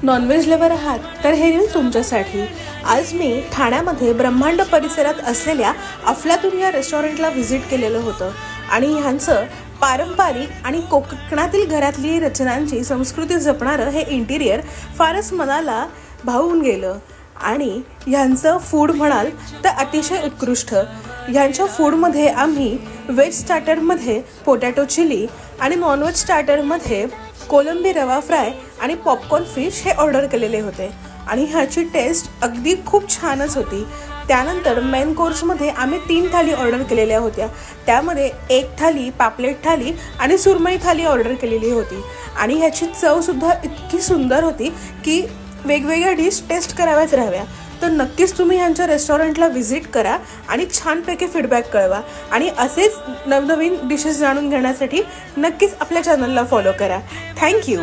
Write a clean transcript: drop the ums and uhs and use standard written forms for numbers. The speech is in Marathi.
नॉनव्हेज लवर आहात तर हे रील तुमच्यासाठी। आज मी ठाण्यामध्ये ब्रह्मांड परिसरात असलेल्या अफलातून या रेस्टॉरंटला व्हिजिट केलेलं होतं आणि ह्यांचं पारंपरिक आणि कोकणातील घरातली रचनांची संस्कृती जपणारं हे इंटिरियर फारच मनाला भावून गेलं। आणि ह्यांचं फूड म्हणाल तर अतिशय उत्कृष्ट। ह्यांच्या फूडमध्ये आम्ही व्हेज स्टार्टरमध्ये पोटॅटो चिली आणि नॉनव्हेज स्टार्टरमध्ये कोलंबी रवा फ्राय आणि पॉपकॉर्न फिश हे ऑर्डर केलेले होते आणि ह्याची टेस्ट अगदी खूप छानच होती। त्यानंतर मेन कोर्समध्ये आम्ही 3 थाली ऑर्डर केलेल्या होत्या। त्यामध्ये एक थाली, पापलेट थाली आणि सुरमई थाली ऑर्डर केलेली होती आणि ह्याची चवसुद्धा इतकी सुंदर होती की वेगवेगळ्या डिश टेस्ट कराव्याच राहाव्या। तर नक्कीच तुम्ही ह्यांच्या रेस्टॉरंटला व्हिजिट करा आणि छानपैकी फीडबॅक कळवा आणि असेच नवनवीन डिशेस जाणून घेण्यासाठी नक्कीच आपल्या चॅनलला फॉलो करा। थँक्यू।